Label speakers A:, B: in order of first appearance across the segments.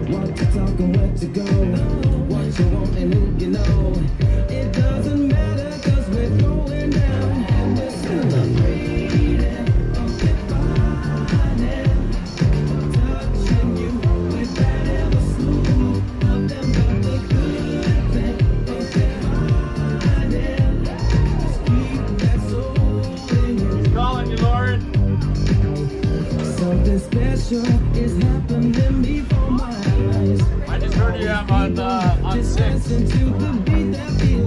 A: What to talk and where to go, what you want and who you know. It doesn't matter cause we're going down and we're celebrating. Okay, fine. Touching you with that ever smooth. Nothing but the good thing. Okay, fine. Just keep that soul in you.
B: Calling you, Lauren.
A: Something special is happening before my eyes.
B: I just heard you on 6.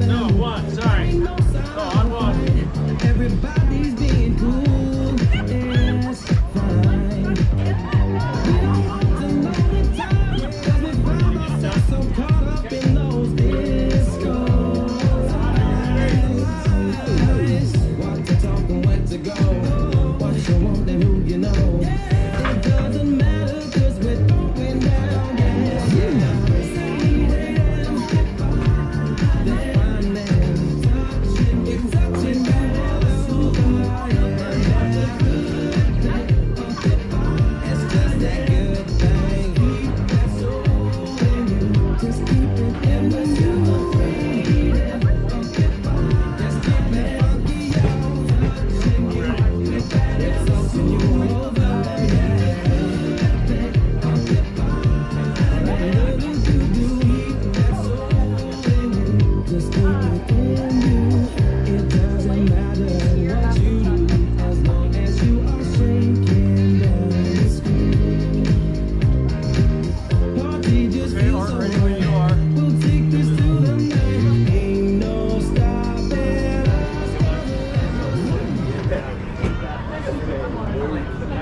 B: No, 1, sorry. Oh, on 1.
A: Everybody's being cool. It's fine. We don't want to know the time, 'cause we found ourselves so caught up in those discos. What to talk and where to go, what you want and who you know. It doesn't matter 'cause we're going down.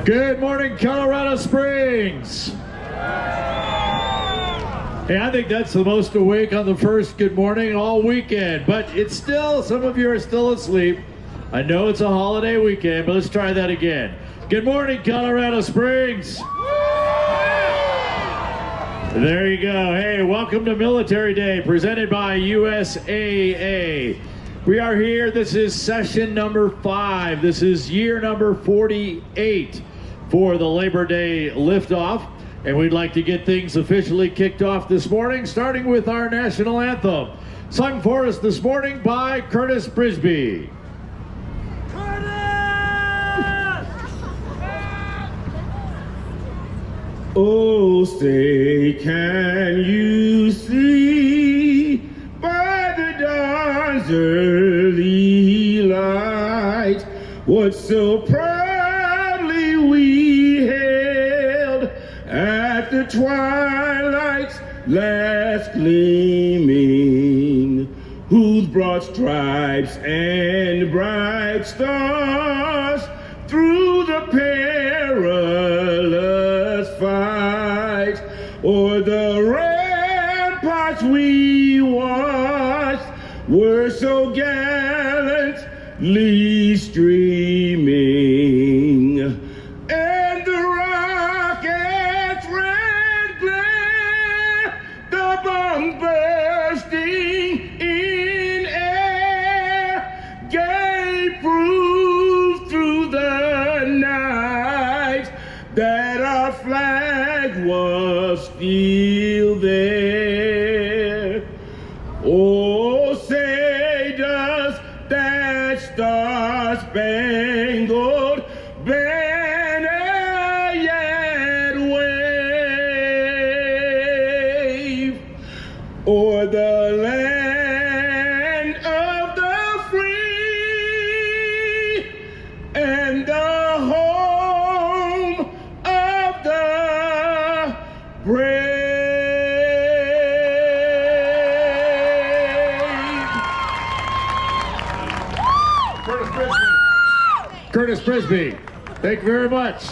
C: Good morning, Colorado Springs. Hey, I think that's the most awake on the first good morning all weekend, but it's still, some of you are still asleep. I know it's a holiday weekend, but let's try that again. Good morning, Colorado Springs. There you go. Hey, welcome to Military Day, presented by USAA. We are here. This is session number 5. This is year number 48 for the Labor Day liftoff. And we'd like to get things officially kicked off this morning, starting with our national anthem, sung for us this morning by Curtis Brisby.
D: Oh, say, can you see by the dawn's early light what so proudly we hailed at the twilight's last gleaming, whose broad stripes and bright stars through the perilous fight o'er the ramparts we watched were so gallantly streaming, and the rocket's red glare, the bombs bursting in air, gave proof through the night that our flag was still there. Oh, say does that star-spangled banner yet wave o'er the land of the free and the home of the brave?
C: Curtis Brisby, thank you very much.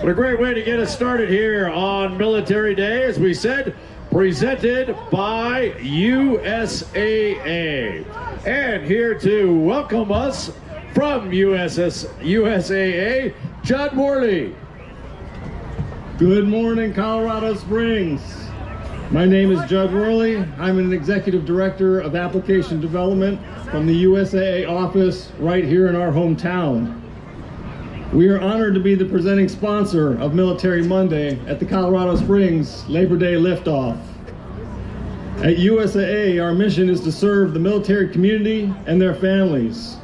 C: What a great way to get us started here on Military Day, as we said, presented by USAA. And here to welcome us from USAA, Judd Worley.
D: Good morning, Colorado Springs. My name is Judd Worley. I'm an Executive Director of Application Development from the USAA office right here in our hometown. We are honored to be the presenting sponsor of Military Monday at the Colorado Springs Labor Day Liftoff. At USAA, our mission is to serve the military community and their families.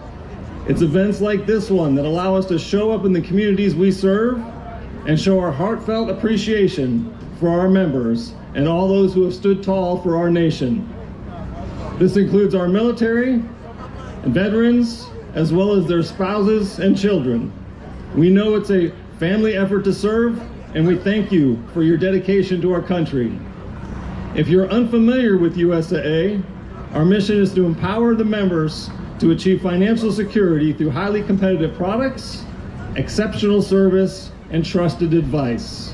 D: It's events like this one that allow us to show up in the communities we serve and show our heartfelt appreciation for our members and all those who have stood tall for our nation. This includes our military and veterans, as well as their spouses and children. We know it's a family effort to serve, and we thank you for your dedication to our country. If you're unfamiliar with USAA, our mission is to empower the members to achieve financial security through highly competitive products, exceptional service, and trusted advice.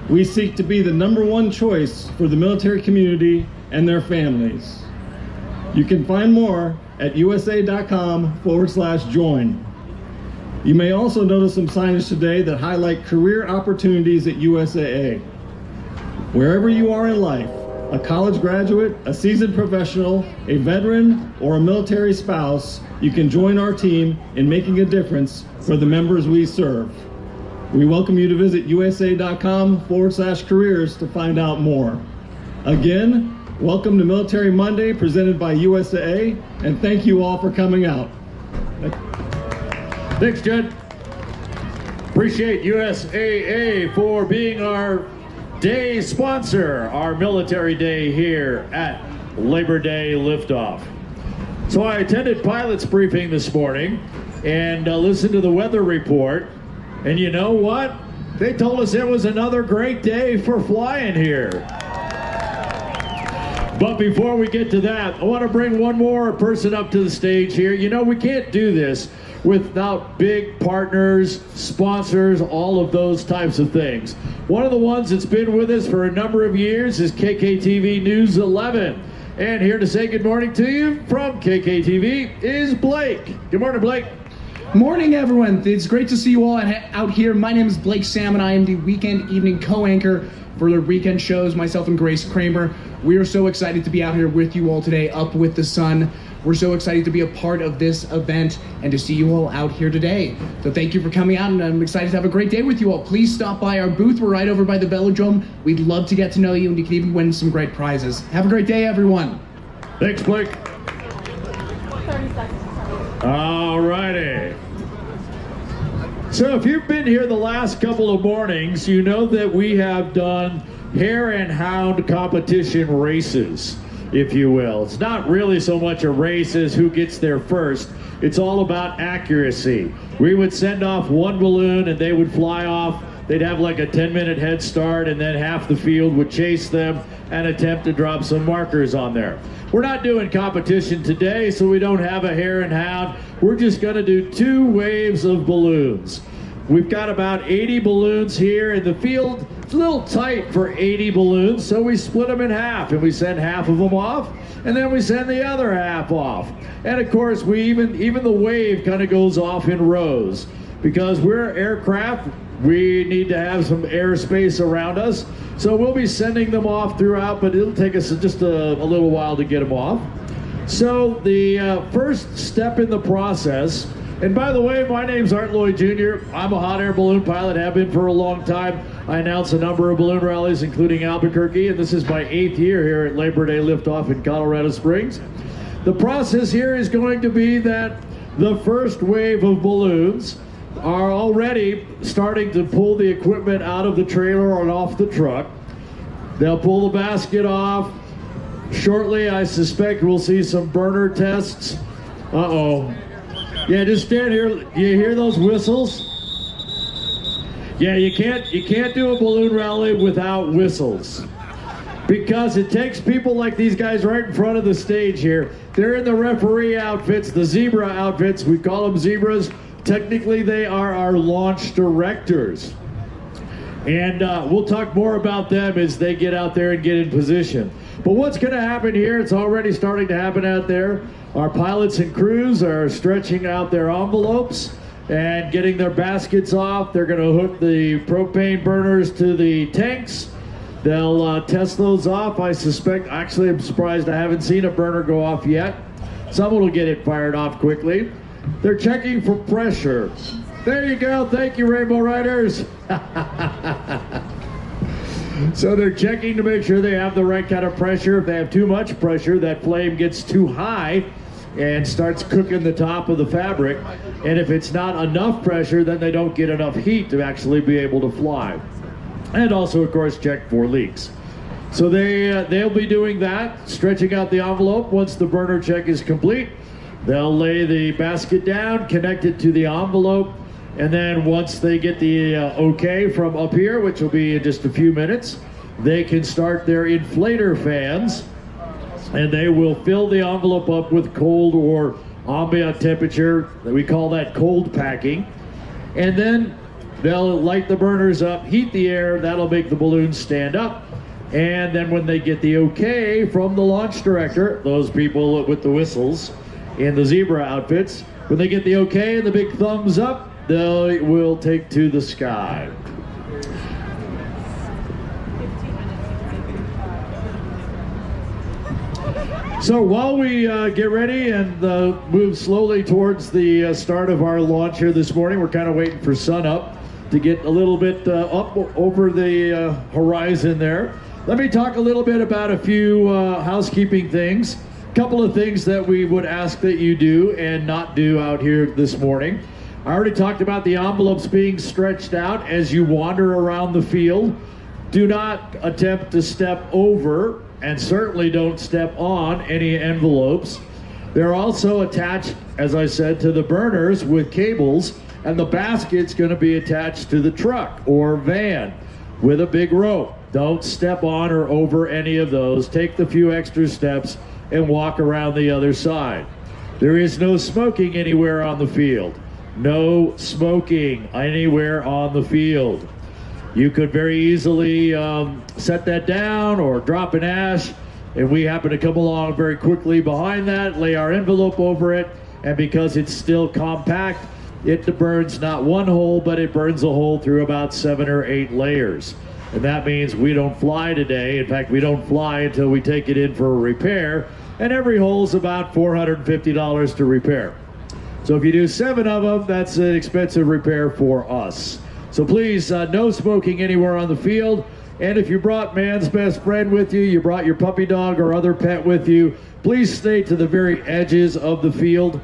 D: We seek to be the #1 choice for the military community and their families. You can find more at usa.com/join. You may also notice some signage today that highlight career opportunities at USAA. Wherever you are in life, a college graduate, a seasoned professional, a veteran, or a military spouse, you can join our team in making a difference for the members we serve. We welcome you to visit usa.com/careers to find out more. Again, welcome to Military Monday presented by USAA, and thank you all for coming out.
C: Thanks, Judd. Appreciate USAA for being our day sponsor, our military day here at Labor Day Liftoff. So I attended pilot's briefing this morning and listened to the weather report, and you know what? They told us it was another great day for flying here. But before we get to that, I want to bring one more person up to the stage here. You know, we can't do this without big partners, sponsors, all of those types of things. One of the ones that's been with us for a number of years is KKTV News 11. And here to say good morning to you from KKTV is Blake. Good morning, Blake.
E: Morning, everyone. It's great to see you all out here. My name is Blake Salmon. I am the weekend evening co-anchor for the weekend shows, myself and Grace Kramer. We are so excited to be out here with you all today, up with the sun. We're so excited to be a part of this event and to see you all out here today. So thank you for coming out, and I'm excited to have a great day with you all. Please stop by our booth. We're right over by the Velodrome. We'd love to get to know you, and you can even win some great prizes. Have a great day, everyone.
C: Thanks, Blake.
F: 30 seconds.
C: All righty. So if you've been here the last couple of mornings, you know that we have done hare and hound competition races, if you will. It's not really so much a race as who gets there first. It's all about accuracy. We would send off one balloon and they would fly off. They'd have like a 10-minute head start, and then half the field would chase them and attempt to drop some markers on there. We're not doing competition today, so we don't have a hare and hound. We're just going to do 2 waves of balloons. We've got about 80 balloons here in the field. It's a little tight for 80 balloons, so we split them in half, and we send half of them off, and then we send the other half off. And of course, we even the wave kind of goes off in rows. Because we're aircraft, we need to have some airspace around us. So we'll be sending them off throughout, but it'll take us just a little while to get them off. So the first step in the process, and by the way, my name's Art Lloyd Jr. I'm a hot air balloon pilot, have been for a long time. I announce a number of balloon rallies, including Albuquerque, and this is my 8th year here at Labor Day Liftoff in Colorado Springs. The process here is going to be that the first wave of balloons are already starting to pull the equipment out of the trailer or off the truck. They'll pull the basket off. Shortly, I suspect we'll see some burner tests. Uh-oh. Yeah, just stand here. Do you hear those whistles? Yeah, you can't do a balloon rally without whistles. Because it takes people like these guys right in front of the stage here. They're in the referee outfits, the zebra outfits. We call them zebras. Technically, they are our launch directors. And we'll talk more about them as they get out there and get in position. But what's going to happen here, it's already starting to happen out there. Our pilots and crews are stretching out their envelopes and getting their baskets off. They're going to hook the propane burners to the tanks. They'll test those off. I suspect, actually I'm surprised I haven't seen a burner go off yet. Someone will get it fired off quickly. They're checking for pressure. There you go. Thank you, Rainbow Riders. So they're checking to make sure they have the right kind of pressure. If they have too much pressure, that flame gets too high and starts cooking the top of the fabric. And if it's not enough pressure, then they don't get enough heat to actually be able to fly. And also, of course, check for leaks. So they'll be doing that, stretching out the envelope. Once the burner check is complete, they'll lay the basket down, connect it to the envelope, and then once they get the okay from up here, which will be in just a few minutes, they can start their inflator fans, and they will fill the envelope up with cold or ambient temperature. We call that cold packing. And then they'll light the burners up, heat the air. That'll make the balloon stand up. And then when they get the okay from the launch director, those people with the whistles in the zebra outfits, when they get the okay and the big thumbs up, they will take to the sky. So while we get ready and move slowly towards the start of our launch here this morning, we're kind of waiting for sun up to get a little bit up over the horizon there. Let me talk a little bit about a few housekeeping things. A couple of things that we would ask that you do and not do out here this morning. I already talked about the envelopes being stretched out as you wander around the field. Do not attempt to step over, and certainly don't step on any envelopes. They're also attached, as I said, to the burners with cables, and the basket's going to be attached to the truck or van with a big rope. Don't step on or over any of those. Take the few extra steps and walk around the other side. There is no smoking anywhere on the field. No smoking anywhere on the field. You could very easily set that down or drop an ash, and we happen to come along very quickly behind that, lay our envelope over it, and because it's still compact, it burns not one hole, but it burns a hole through about 7 or 8 layers. And that means we don't fly today. In fact, we don't fly until we take it in for a repair, and every hole's about $450 to repair. So if you do 7 of them, that's an expensive repair for us. So please, no smoking anywhere on the field. And if you brought man's best friend with you, you brought your puppy dog or other pet with you, please stay to the very edges of the field.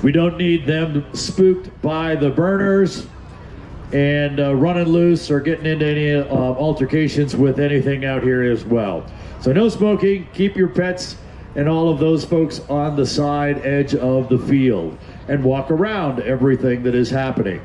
C: We don't need them spooked by the burners and running loose or getting into any altercations with anything out here as well. So no smoking, keep your pets and all of those folks on the side edge of the field and walk around everything that is happening.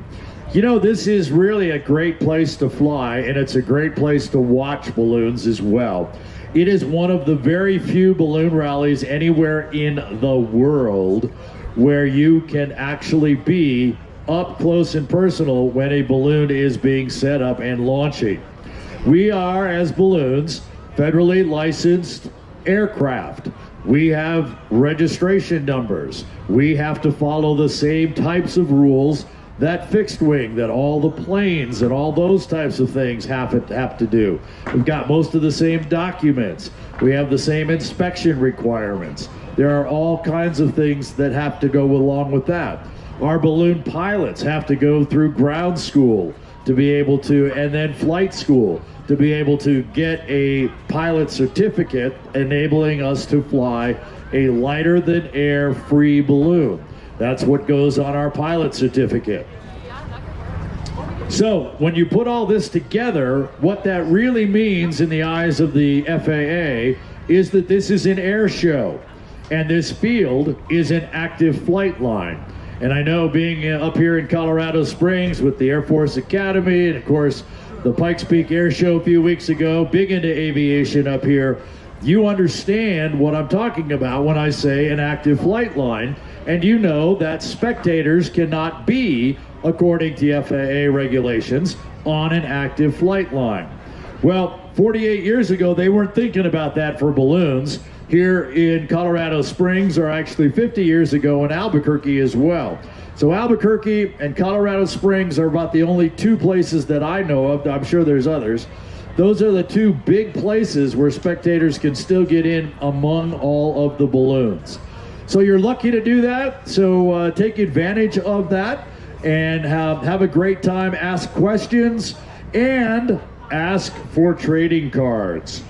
C: You know, this is really a great place to fly, and it's a great place to watch balloons as well. It is one of the very few balloon rallies anywhere in the world where you can actually be up close and personal when a balloon is being set up and launching. We are, as balloons, federally licensed aircraft. We have registration numbers. We have to follow the same types of rules that fixed wing, that all the planes and all those types of things have to do. We've got most of the same documents. We have the same inspection requirements. There are all kinds of things that have to go along with that. Our balloon pilots have to go through ground school to be able to, and then flight school, to be able to get a pilot certificate enabling us to fly a lighter than air free balloon. That's what goes on our pilot certificate. So when you put all this together, what that really means in the eyes of the FAA is that this is an air show, and this field is an active flight line. And I know, being up here in Colorado Springs with the Air Force Academy, and of course the Pikes Peak Air Show a few weeks ago, big into aviation up here, you understand what I'm talking about when I say an active flight line. And you know that spectators cannot be, according to FAA regulations, on an active flight line. Well, 48 years ago, they weren't thinking about that for balloons. Here in Colorado Springs, or actually 50 years ago in Albuquerque as well. So Albuquerque and Colorado Springs are about the only 2 places that I know of. I'm sure there's others. Those are the 2 big places where spectators can still get in among all of the balloons. So you're lucky to do that, so take advantage of that. and have a great time, ask questions, and ask for trading cards.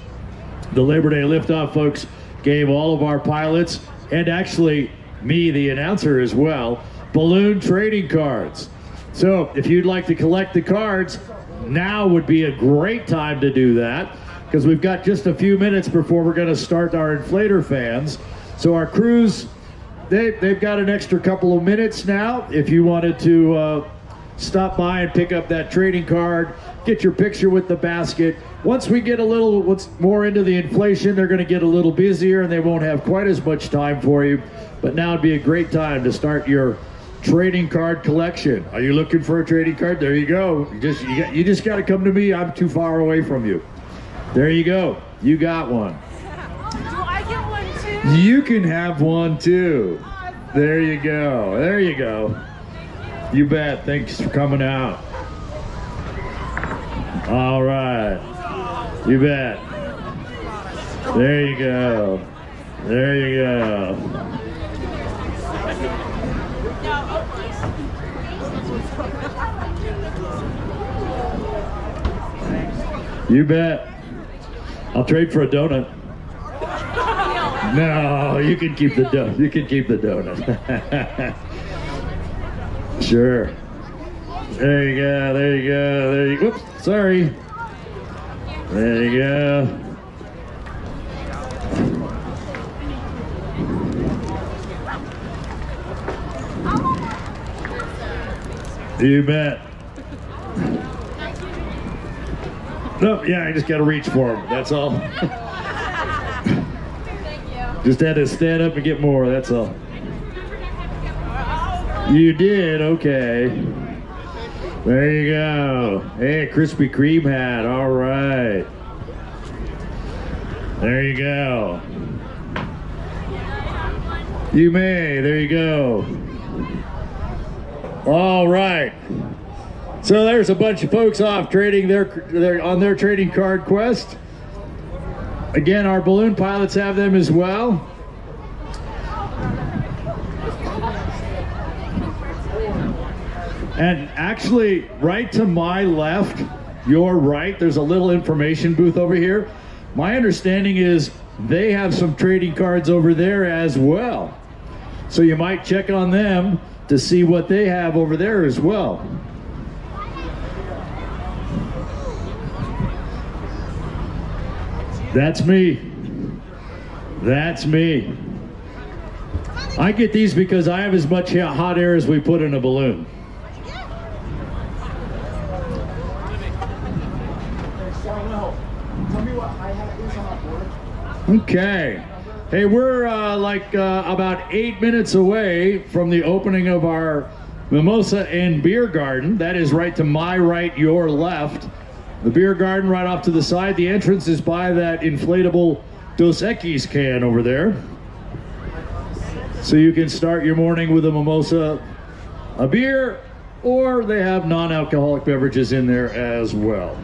C: The Labor Day liftoff folks gave all of our pilots, and actually me, the announcer as well, balloon trading cards. So if you'd like to collect the cards, now would be a great time to do that, because we've got just a few minutes before we're going to start our inflator fans. So our crews, they've got an extra couple of minutes now. If you wanted to stop by and pick up that trading card, get your picture with the basket. Once we get a little more into the inflation, they're going to get a little busier and they won't have quite as much time for you. But now would be a great time to start your trading card collection. Are you looking for a trading card? There you go. You just got to come to me. I'm too far away from you. There you go. You got one.
F: Do I get one too?
C: You can have one too. There you go. There you go. You bet. Thanks for coming out. All right. You bet. There you go. There you go. You bet. I'll trade for a donut. No, you can keep the donut. You can keep the donut. Sure. There you go. There you go. There you go. Whoops. Sorry. There you go. You bet. No, yeah, I just got to reach for them. That's all. Just had to stand up and get more. That's all. You did? Okay. There you go. Hey, Krispy Kreme hat. All right. There you go. You may. There you go. All right. So there's a bunch of folks off trading on their trading card quest. Again, our balloon pilots have them as well. And actually, right to my left, your right, there's a little information booth over here. My understanding is they have some trading cards over there as well. So you might check on them to see what they have over there as well. That's me. That's me. I get these because I have as much hot air as we put in a balloon. Okay. Hey, we're about 8 minutes away from the opening of our mimosa and beer garden. That is right to my right, your left. The beer garden right off to the side. The entrance is by that inflatable Dos Equis can over there. So you can start your morning with a mimosa, a beer, or they have non-alcoholic beverages in there as well.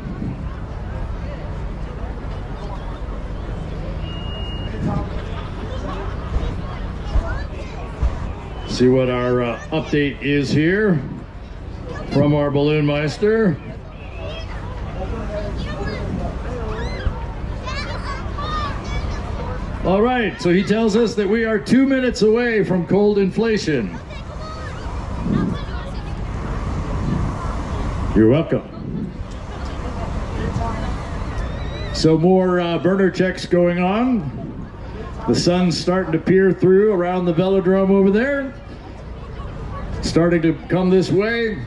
C: See what our update is here from our balloon meister. All right, so he tells us that we are 2 minutes away from cold inflation. You're welcome. So more burner checks going on. The sun's starting to peer through around the velodrome over there. Starting to come this way.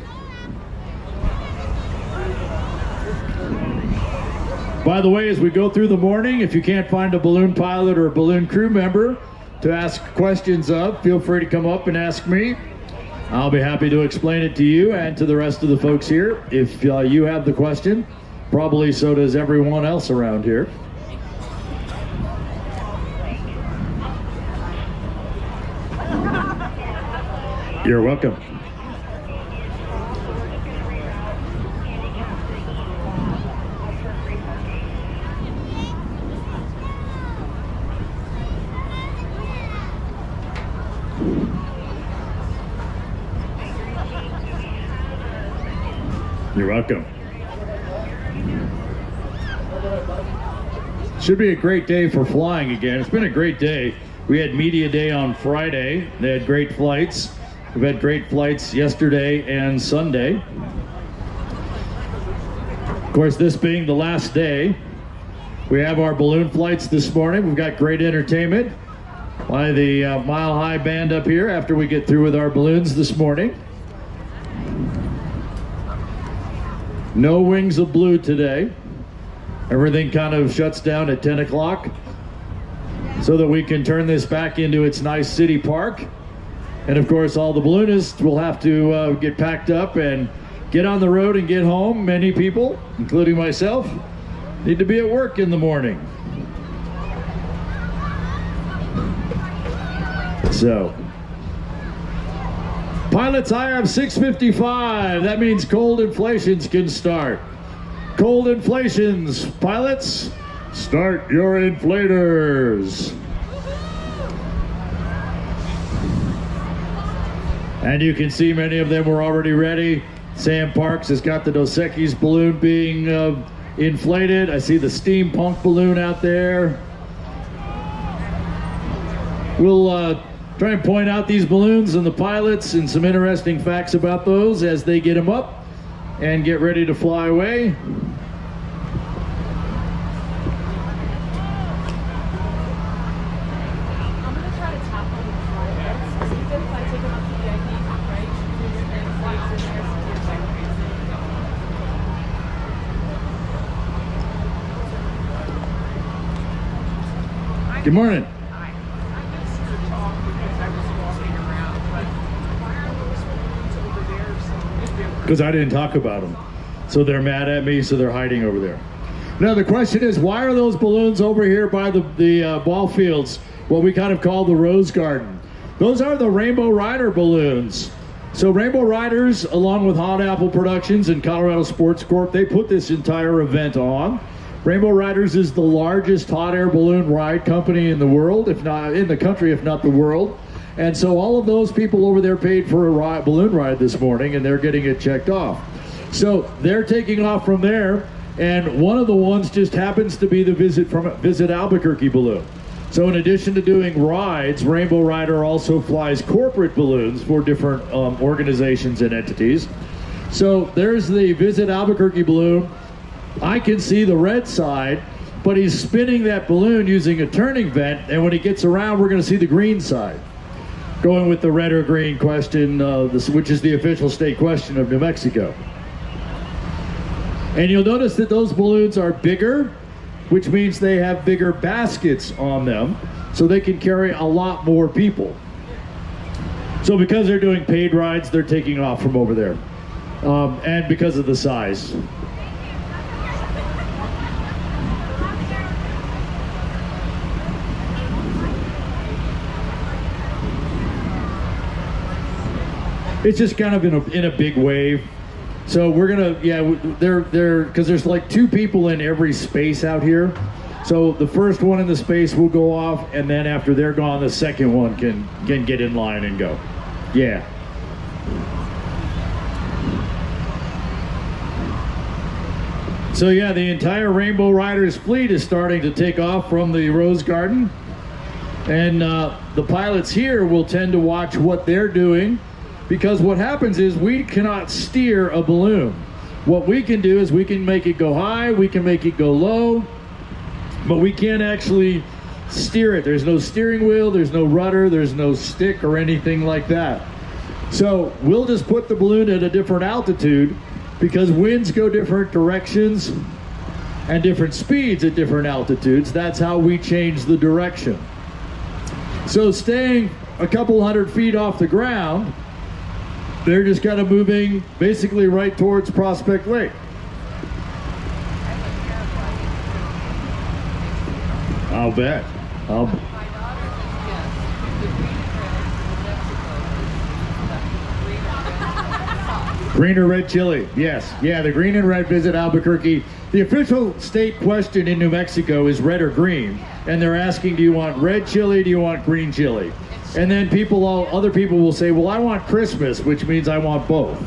C: By the way, as we go through the morning, if you can't find a balloon pilot or a balloon crew member to ask questions of, feel free to come up and ask me. I'll be happy to explain it to you and to the rest of the folks here. If you have the question, probably so does everyone else around here. You're welcome. You're welcome. Should be a great day for flying again. It's been a great day. We had media day on Friday. They had great flights. We've had great flights yesterday and Sunday. Of course, this being the last day, we have our balloon flights this morning. We've got great entertainment by the Mile High Band up here after we get through with our balloons this morning. No Wings of Blue today. Everything kind of shuts down at 10 o'clock so that we can turn this back into its nice city park. And of course, all the balloonists will have to get packed up and get on the road and get home. Many people, including myself, need to be at work in the morning. So, pilots, I have 6:55. That means cold inflations can start. Cold inflations, pilots, start your inflators. And you can see many of them were already ready. Sam Parks has got the Dos Equis balloon being inflated. I see the steampunk balloon out there. We'll try and point out these balloons and the pilots and some interesting facts about those as they get them up and get ready to fly away.
F: I'm gonna try to tap on the flights. See if I take them up to VIP, right? And flights in there.
C: Good morning. Because I didn't talk about them. So they're mad at me, so they're hiding over there. Now the question is, why are those balloons over here by the ball fields, what we kind of call the Rose Garden? Those are the Rainbow Rider balloons. So Rainbow Riders, along with Hot Apple Productions and Colorado Sports Corp, they put this entire event on. Rainbow Riders is the largest hot air balloon ride company in the world, if not in the country, if not the world. And so all of those people over there paid for a balloon ride this morning, and they're getting it checked off. So they're taking off from there, and one of the ones just happens to be the Visit Albuquerque balloon. So in addition to doing rides, Rainbow Rider also flies corporate balloons for different organizations and entities. So there's the Visit Albuquerque balloon. I can see the red side, but he's spinning that balloon using a turning vent, and when he gets around, we're going to see the green side. Going with the red or green question, which is the official state question of New Mexico. And you'll notice that those balloons are bigger, which means they have bigger baskets on them, so they can carry a lot more people. So because they're doing paid rides, they're taking off from over there. And because of the size. It's just kind of in a big wave. So we're gonna, they're because there's like 2 people in every space out here. So the first one in the space will go off, and then after they're gone, the second one can get in line and go. Yeah. So yeah, the entire Rainbow Riders fleet is starting to take off from the Rose Garden. And the pilots here will tend to watch what they're doing, because what happens is we cannot steer a balloon. What we can do is we can make it go high, we can make it go low, but we can't actually steer it. There's no steering wheel, there's no rudder, there's no stick or anything like that. So we'll just put the balloon at a different altitude, because winds go different directions and different speeds at different altitudes. That's how we change the direction. So staying a couple hundred feet off the ground, they're just kind of moving basically right towards Prospect Lake. I'll bet. Green or red chili? Yes. Yeah, the green and red Visit Albuquerque. The official state question in New Mexico is red or green, and they're asking, do you want red chili, do you want green chili? And then other people will say, well, I want Christmas, which means I want both.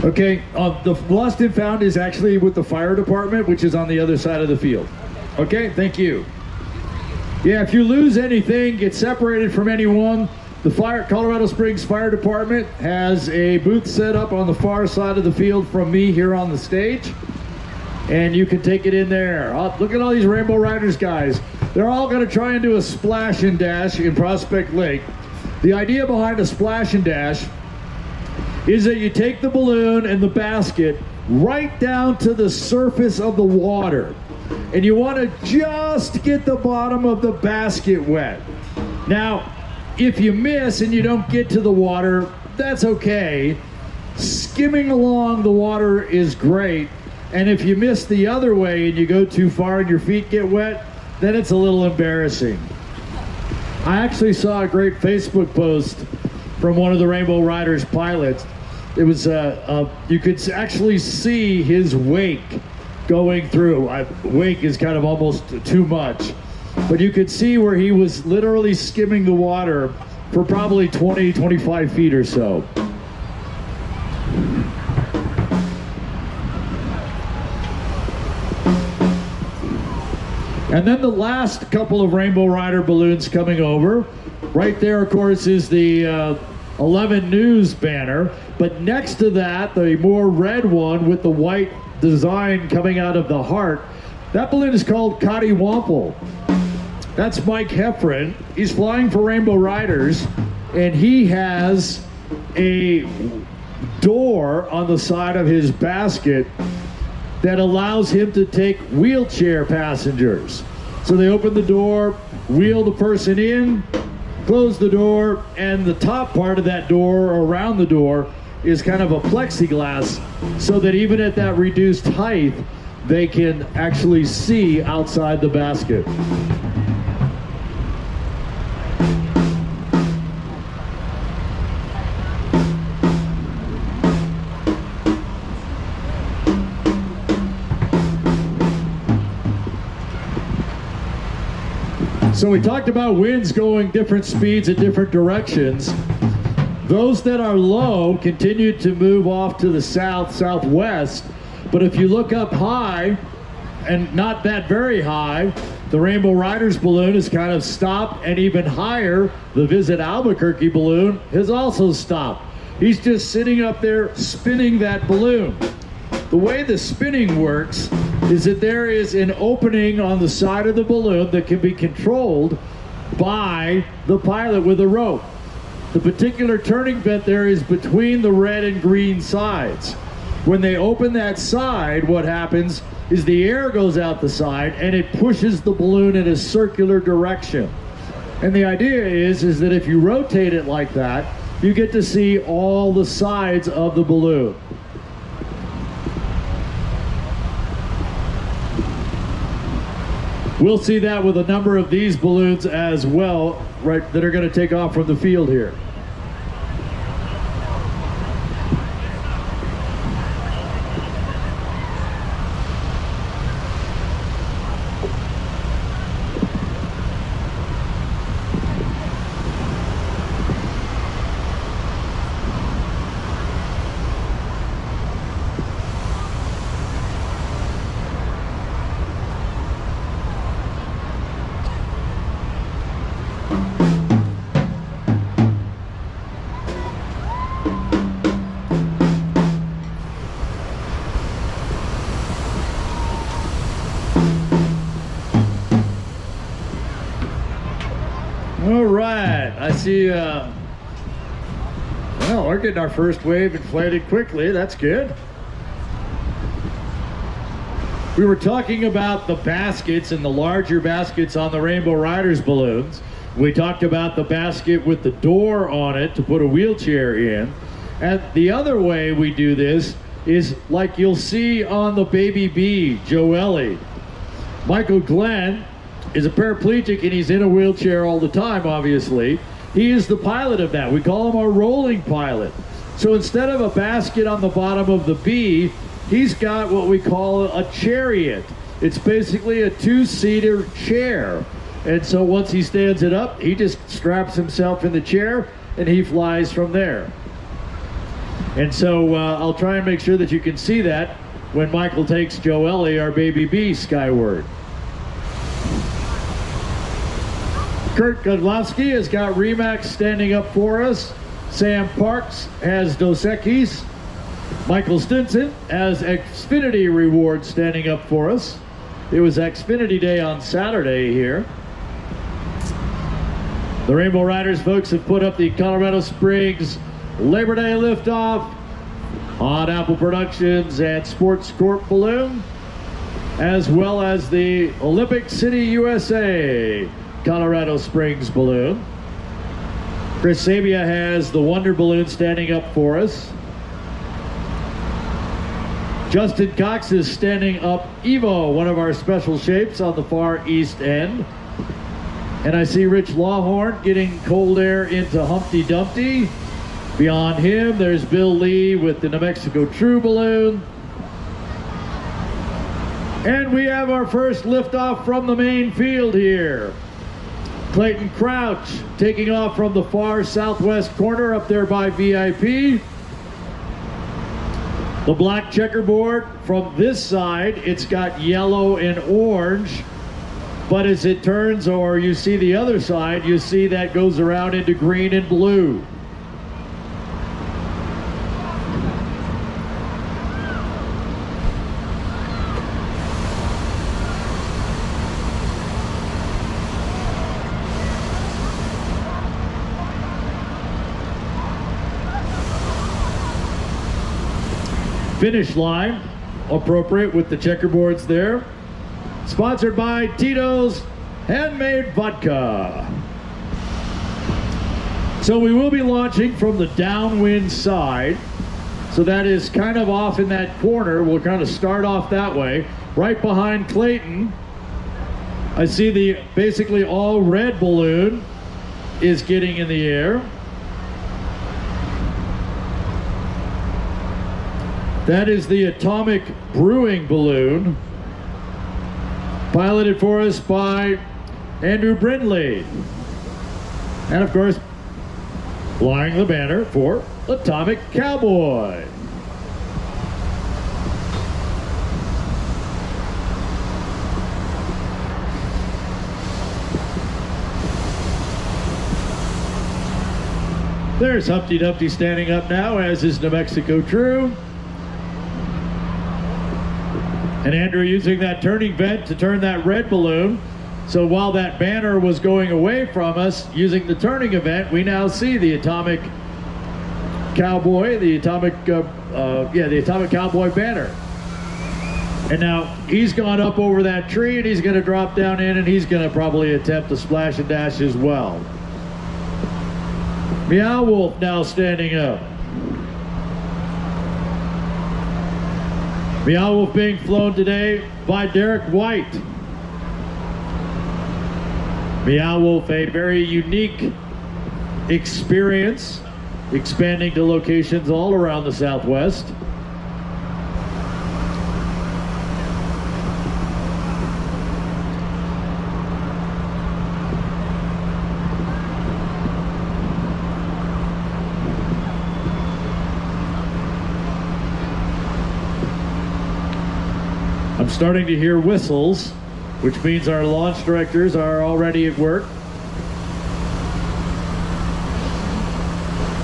C: Okay, the lost and found is actually with the fire department, which is on the other side of the field. Okay, thank you. Yeah, if you lose anything, get separated from anyone. The Colorado Springs Fire Department has a booth set up on the far side of the field from me here on the stage, and you can take it in there. Look at all these Rainbow Riders guys. They're all going to try and do a splash and dash in Prospect Lake. The idea behind a splash and dash is that you take the balloon and the basket right down to the surface of the water, and you want to just get the bottom of the basket wet. Now, if you miss and you don't get to the water, that's okay. Skimming along the water is great, and if you miss the other way and you go too far and your feet get wet, then it's a little embarrassing. I actually saw a great Facebook post from one of the Rainbow Riders pilots. It was you could actually see his wake going through. Wake is kind of almost too much, but you could see where he was literally skimming the water for probably 20-25 feet or so. And then the last couple of Rainbow Rider balloons coming over. Right there, of course, is the 11 News banner. But next to that, the more red one with the white design coming out of the heart, that balloon is called Cottywomple. That's Mike Heffron. He's flying for Rainbow Riders, and he has a door on the side of his basket that allows him to take wheelchair passengers. So they open the door, wheel the person in, close the door, and the top part of that door, or around the door, is kind of a plexiglass, so that even at that reduced height, they can actually see outside the basket. So we talked about winds going different speeds in different directions. Those that are low continue to move off to the south, southwest. But if you look up high, and not that very high, the Rainbow Riders balloon has kind of stopped, and even higher, the Visit Albuquerque balloon has also stopped. He's just sitting up there spinning that balloon. The way the spinning works is that there is an opening on the side of the balloon that can be controlled by the pilot with a rope. The particular turning vent there is between the red and green sides. When they open that side, what happens is the air goes out the side and it pushes the balloon in a circular direction. And the idea is that if you rotate it like that, you get to see all the sides of the balloon. We'll see that with a number of these balloons as well, right, that are going to take off from the field here. All right, I see, well, we're getting our first wave inflated quickly. That's good. We were talking about the baskets and the larger baskets on the Rainbow Riders balloons. We talked about the basket with the door on it to put a wheelchair in. And the other way we do this is like you'll see on the Baby B, Joelle. Michael Glenn is a paraplegic and he's in a wheelchair all the time, obviously. He is the pilot of that. We call him our rolling pilot. So instead of a basket on the bottom of the B, he's got what we call a chariot. It's basically a two-seater chair. And so once he stands it up, he just straps himself in the chair and he flies from there. And so I'll try and make sure that you can see that when Michael takes Joelle, our baby bee, skyward. Kurt Godlowski has got Remax standing up for us. Sam Parks has Dos Equis. Michael Stinson has Xfinity Rewards standing up for us. It was Xfinity Day on Saturday here. The Rainbow Riders folks have put up the Colorado Springs Labor Day liftoff on Apple Productions and Sports Corp balloon, as well as the Olympic City, USA Colorado Springs balloon. Chris Sabia has the Wonder Balloon standing up for us. Justin Cox is standing up Evo, one of our special shapes on the far east end. And I see Rich Lawhorn getting cold air into Humpty Dumpty. Beyond him, there's Bill Lee with the New Mexico True balloon. And we have our first liftoff from the main field here. Clayton Crouch taking off from the far southwest corner up there by VIP. The black checkerboard from this side, it's got yellow and orange. But as it turns, or you see the other side, you see that goes around into green and blue. Finish line, appropriate with the checkerboards there. Sponsored by Tito's Handmade Vodka. So we will be launching from the downwind side. So that is kind of off in that corner. We'll kind of start off that way. Right behind Clayton, I see the basically all red balloon is getting in the air. That is the Atomic Brewing balloon, piloted for us by Andrew Brindley. And of course, flying the banner for Atomic Cowboy. There's Humpty Dumpty standing up now, as is New Mexico True. And Andrew using that turning vent to turn that red balloon. So while that banner was going away from us, using the turning event, we now see the Atomic Cowboy, the Atomic Cowboy banner. And now he's gone up over that tree and he's going to drop down in and he's going to probably attempt a splash and dash as well. Meow Wolf now standing up. Meow Wolf being flown today by Derek White. Meow Wolf, a very unique experience, expanding to locations all around the Southwest. I'm starting to hear whistles, which means our launch directors are already at work.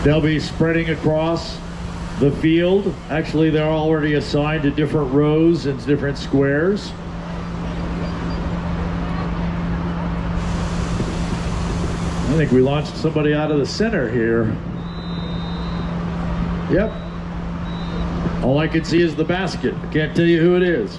C: They'll be spreading across the field. Actually, they're already assigned to different rows and different squares. I think we launched somebody out of the center here. Yep. All I can see is the basket. I can't tell you who it is.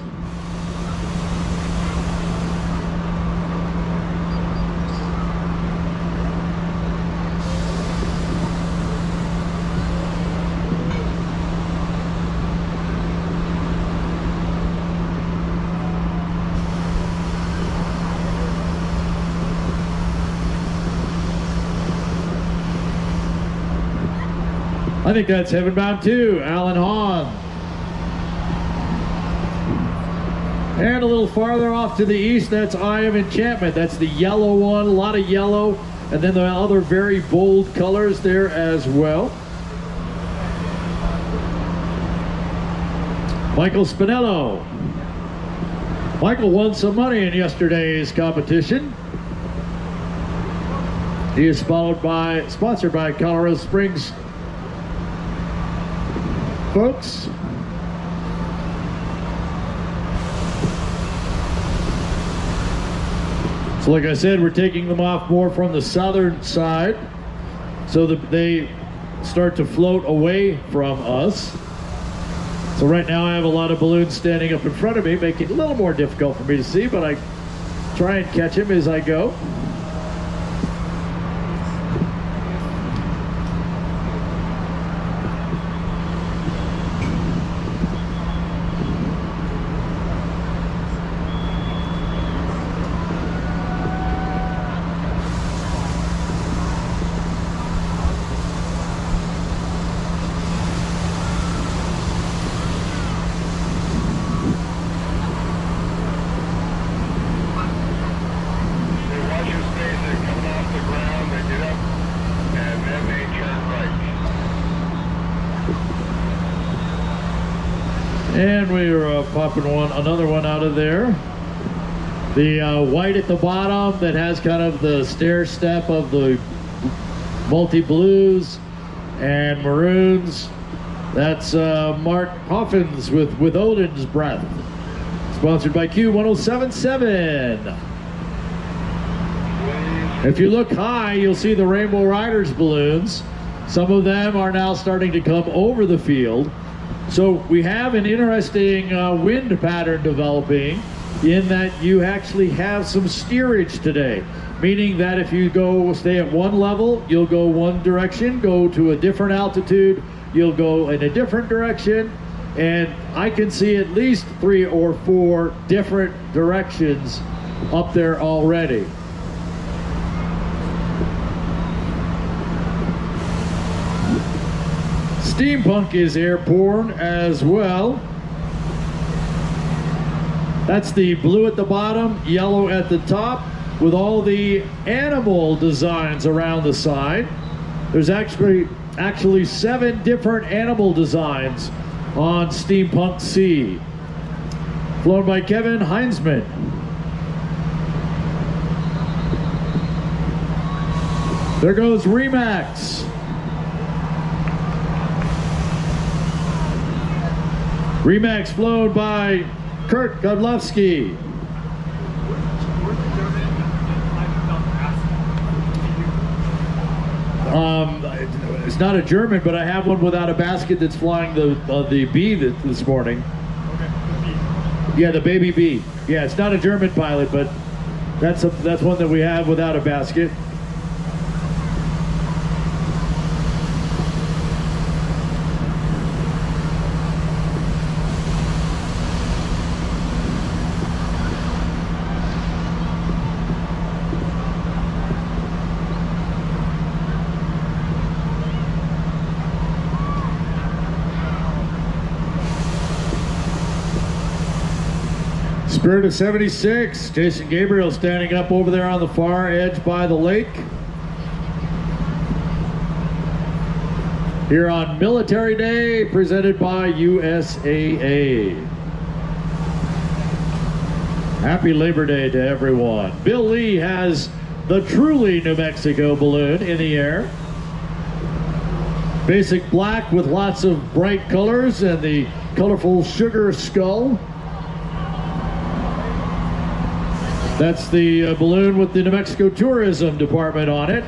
C: I think that's Heaven Bound 2, Alan Hahn. And a little farther off to the east, that's Eye of Enchantment. That's the yellow one, a lot of yellow, and then the other very bold colors there as well. Michael Spinello. Michael won some money in yesterday's competition. He is sponsored by Colorado Springs folks. So like I said, we're taking them off more from the southern side so that they start to float away from us. So right now I have a lot of balloons standing up in front of me, making it a little more difficult for me to see, but I try and catch them as I go. And we are popping another one out of there. The white at the bottom that has kind of the stair step of the multi-blues and maroons. That's Mark Hoffins with Odin's Breath. Sponsored by Q1077. If you look high, you'll see the Rainbow Riders balloons. Some of them are now starting to come over the field. So we have an interesting wind pattern developing in that you actually have some steerage today, meaning that if you stay at one level, you'll go one direction, go to a different altitude, you'll go in a different direction, and I can see at least 3 or 4 different directions up there already. Steampunk is airborne as well. That's the blue at the bottom, yellow at the top, with all the animal designs around the side. There's actually 7 different animal designs on Steampunk C. Flown by Kevin Heinzman. There goes Remax. Remax flown by Kurt Godlowski. It's not a German, but I have one without a basket that's flying the bee this morning. Yeah, the baby bee. Yeah, it's not a German pilot, but that's one that we have without a basket. Spirit of 76, Jason Gabriel standing up over there on the far edge by the lake. Here on Military Day, presented by USAA. Happy Labor Day to everyone. Bill Lee has the truly New Mexico balloon in the air. Basic black with lots of bright colors and the colorful sugar skull. That's the balloon with the New Mexico Tourism Department on it.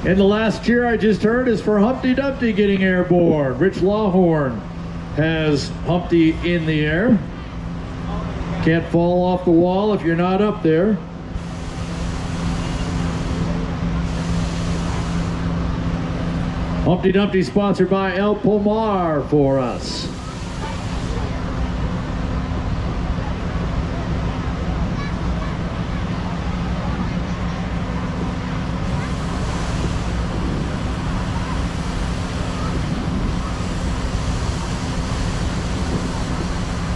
C: And the last cheer I just heard is for Humpty Dumpty getting airborne. Rich Lawhorn has Humpty in the air. Can't fall off the wall if you're not up there. Humpty Dumpty sponsored by El Pomar for us.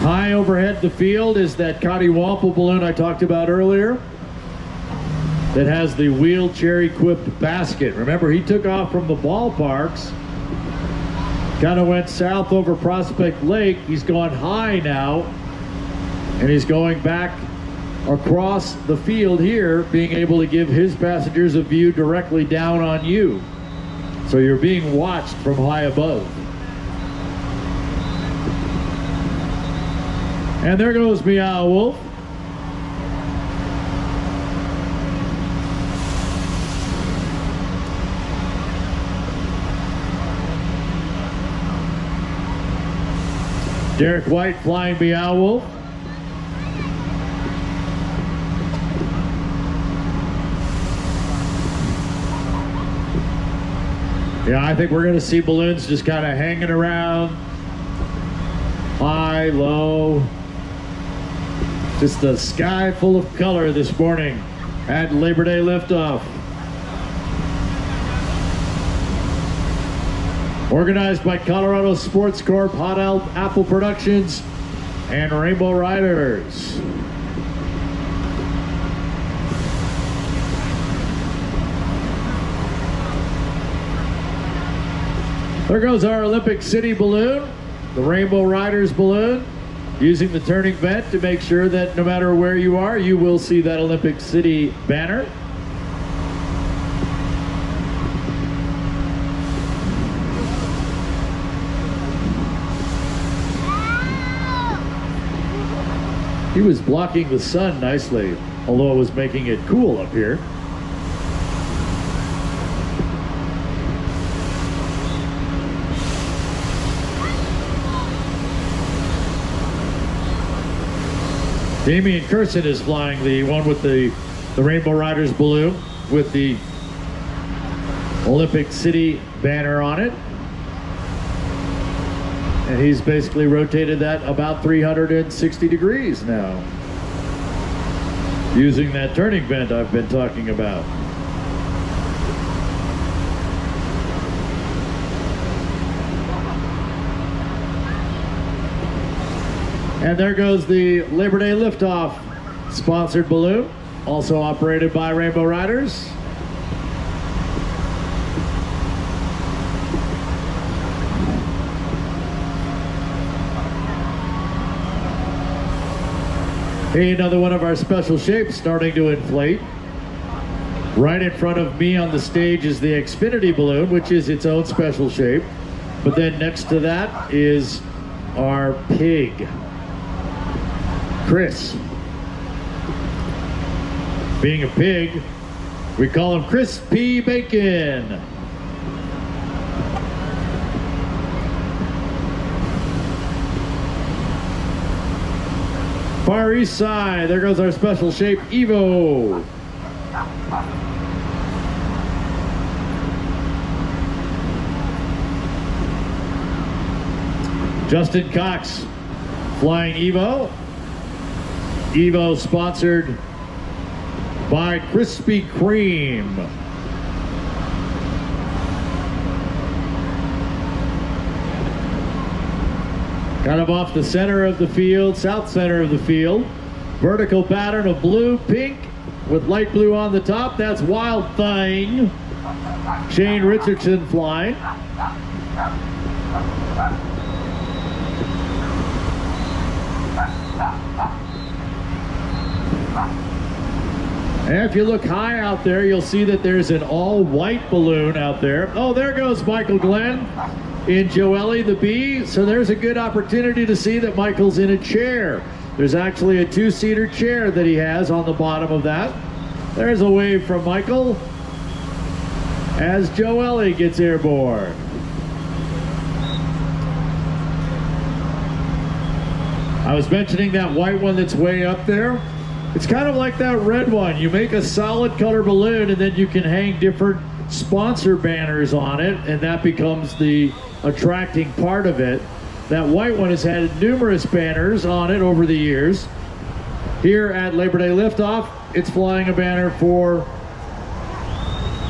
C: High overhead the field is that Cottywample balloon I talked about earlier that has the wheelchair equipped basket. Remember, he took off from the ballparks Kind of went south over Prospect Lake. He's gone high now, and he's going back across the field here, being able to give his passengers a view directly down on you. So you're being watched from high above. And there goes Meow Wolf. Derek White flying Meow Wolf. Yeah, I think we're going to see balloons just kind of hanging around. High, low. Just a sky full of color this morning at Labor Day liftoff. Organized by Colorado Sports Corp, Hot Apple Productions, and Rainbow Riders. There goes our Olympic City balloon, the Rainbow Riders balloon, using the turning vent to make sure that no matter where you are, you will see that Olympic City banner. He was blocking the sun nicely, although it was making it cool up here. Damian Curson is flying the one with the Rainbow Riders balloon with the Olympic City banner on it. And he's basically rotated that about 360 degrees now, using that turning vent I've been talking about. And there goes the Labor Day liftoff sponsored balloon, also operated by Rainbow Riders. Hey, another one of our special shapes starting to inflate. Right in front of me on the stage is the Xfinity balloon, which is its own special shape. But then next to that is our pig, Chris. Being a pig, we call him Crispy Bacon. Far east side, there goes our special shape, Evo. Justin Cox flying Evo. Evo sponsored by Krispy Kreme. Kind of off the center of the field, south center of the field. Vertical pattern of blue, pink, with light blue on the top. That's Wild Thing. Shane Richardson flying. And if you look high out there, you'll see that there's an all-white balloon out there. Oh, there goes Michael Glenn in Joelle the Bee. So there's a good opportunity to see that Michael's in a chair. There's actually a two-seater chair that he has on the bottom of that. There's a wave from Michael as Joelle gets airborne. I was mentioning that white one that's way up there. It's kind of like that red one. You make a solid color balloon and then you can hang different sponsor banners on it, and that becomes the attracting part of it. That white one has had numerous banners on it over the years. Here at Labor Day Liftoff, it's flying a banner for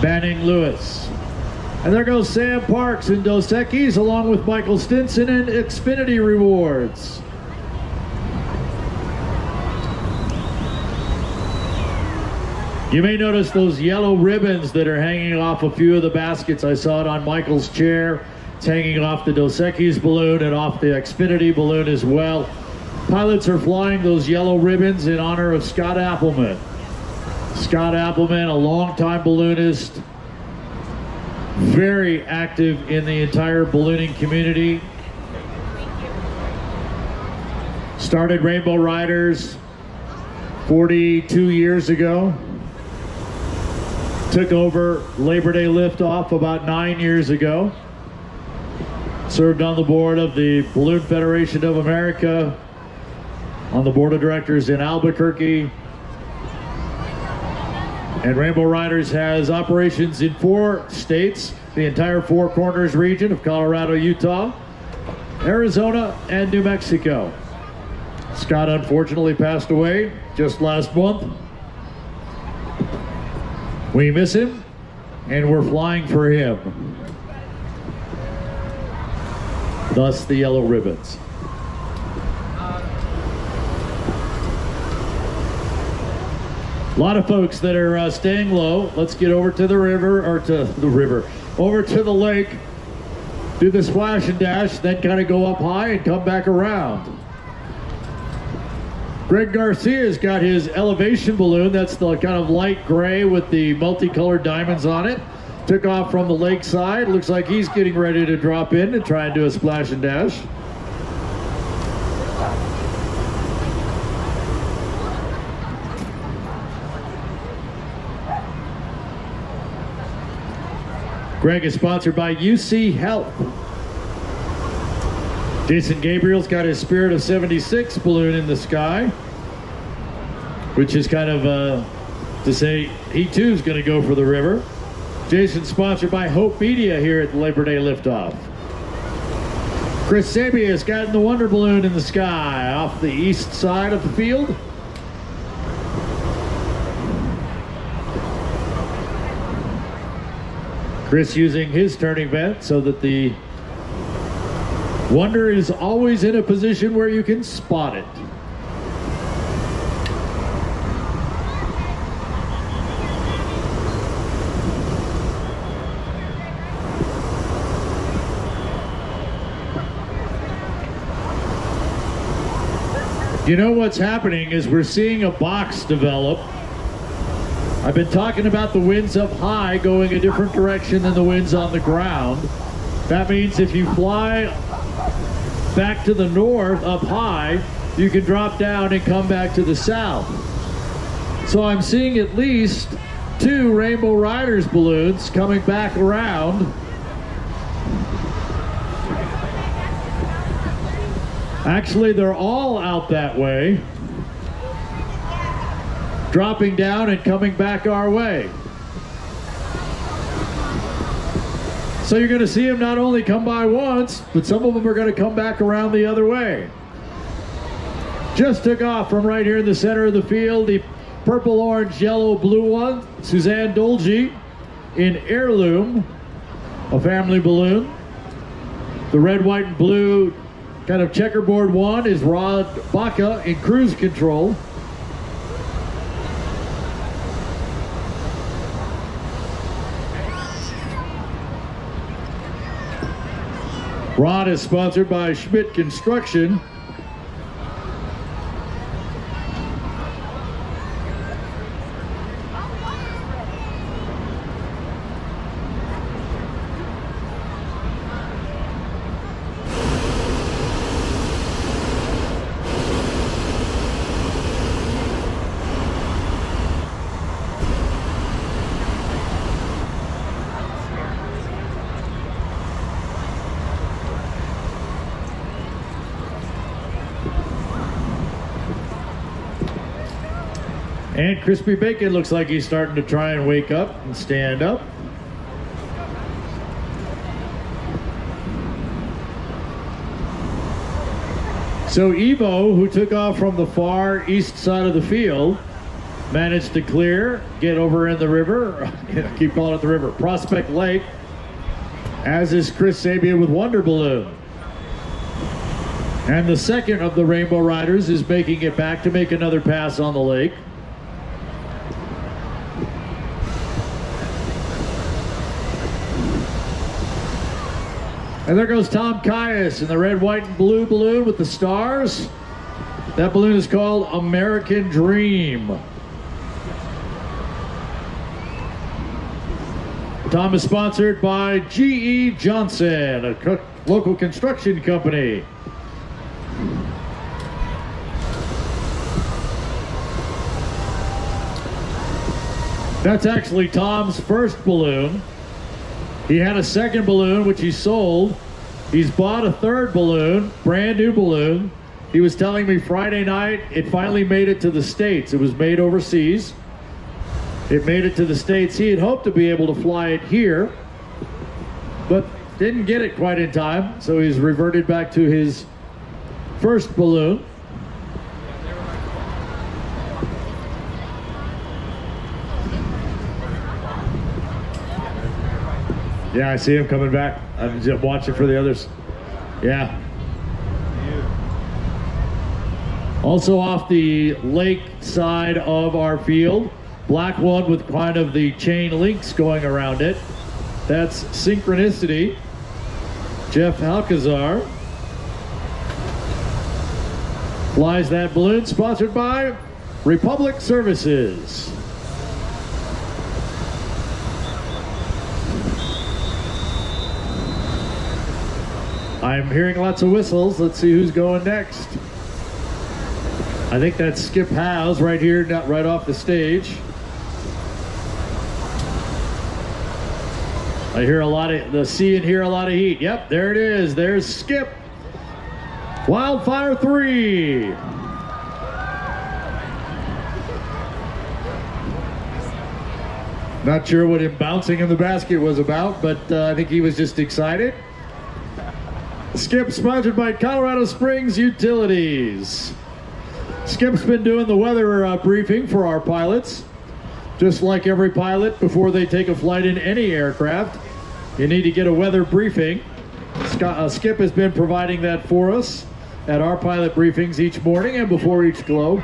C: Banning Lewis. And there goes Sam Parks in Dos Equis along with Michael Stinson in Xfinity Rewards. You may notice those yellow ribbons that are hanging off a few of the baskets. I saw it on Michael's chair It's hanging off the Dos Equis balloon and off the Xfinity balloon as well. Pilots are flying those yellow ribbons in honor of Scott Appleman. Scott Appleman, a longtime balloonist, very active in the entire ballooning community. Started Rainbow Riders 42 years ago. Took over Labor Day Liftoff about 9 years ago. Served on the board of the Balloon Federation of America, on the board of directors in Albuquerque. And Rainbow Riders has operations in 4 states, the entire Four Corners region of Colorado, Utah, Arizona, and New Mexico. Scott unfortunately passed away just last month. We miss him, and we're flying for him. Thus the yellow ribbons. A lot of folks that are staying low. Let's get over to the river, or to the river, over to the lake, do the splash and dash, then kind of go up high and come back around. Greg Garcia's got his elevation balloon. That's the kind of light gray with the multicolored diamonds on it. Took off from the lake side. Looks like he's getting ready to drop in and try and do a splash and dash. Greg is sponsored by UC Health. Jason Gabriel's got his Spirit of 76 balloon in the sky, which is kind of to say he too is going to go for the river. Jason's sponsored by Hope Media here at the Labor Day Liftoff. Chris Sabia's got the Wonder Balloon in the sky off the east side of the field. Chris using his turning vent so that the Wonder is always in a position where you can spot it. You know what's happening is we're seeing a box develop. I've been talking about the winds up high going a different direction than the winds on the ground. That means if you fly back to the north up high, you can drop down and come back to the south. So I'm seeing at least 2 Rainbow Riders balloons coming back around. Actually, they're all out that way, dropping down and coming back our way. So you're going to see them not only come by once, but some of them are going to come back around the other way. Just took off from right here in the center of the field, the purple, orange, yellow, blue one, Suzanne Dolge in Heirloom, a family balloon. The red, white, and blue kind of checkerboard one is Rod Baca in Cruise Control. Rod is sponsored by Schmidt Construction. And Crispy Bacon looks like he's starting to try and wake up and stand up. So Evo, who took off from the far east side of the field, managed to clear, get over in the river, I keep calling it the river, Prospect Lake, as is Chris Sabia with Wonder Balloon. And the second of the Rainbow Riders is making it back to make another pass on the lake. And there goes Tom Caius in the red, white, and blue balloon with the stars. That balloon is called American Dream. Tom is sponsored by G.E. Johnson, a local construction company. That's actually Tom's first balloon. He had a second balloon, which he sold. He's bought a third balloon, brand new balloon. He was telling me Friday night it finally made it to the States. It was made overseas. It made it to the States. He had hoped to be able to fly it here, but didn't get it quite in time, so he's reverted back to his first balloon. Yeah, I see him coming back. I'm just watching for the others. Yeah. Also off the lake side of our field, black one with kind of the chain links going around it. That's Synchronicity. Jeff Alcazar flies that balloon, sponsored by Republic Services. I'm hearing lots of whistles. Let's see who's going next. I think that's Skip Howes right here, right off the stage. I hear a lot of, see and hear a lot of heat. Yep, there it is. There's Skip. Wildfire 3. Not sure what him bouncing in the basket was about, but I think he was just excited. Skip, sponsored by Colorado Springs Utilities. Skip's been doing the weather briefing for our pilots. Just like every pilot, before they take a flight in any aircraft, you need to get a weather briefing. Skip has been providing that for us at our pilot briefings each morning and before each globe.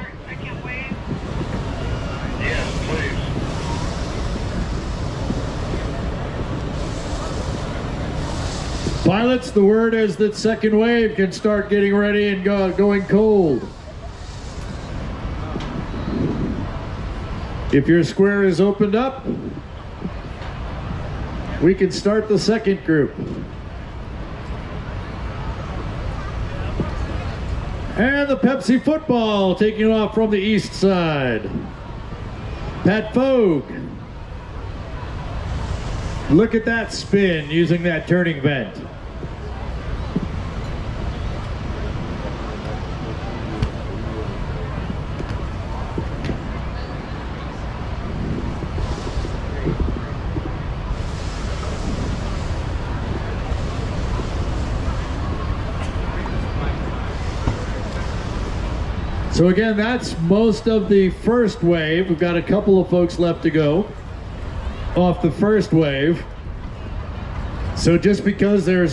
C: Pilots, the word is that second wave can start getting ready and going cold. If your square is opened up, we can start the second group. And the Pepsi football taking off from the east side. Pat Fogue. Look at that spin using that turning vent. So again, that's most of the first wave. We've got a couple of folks left to go off the first wave. So just because there's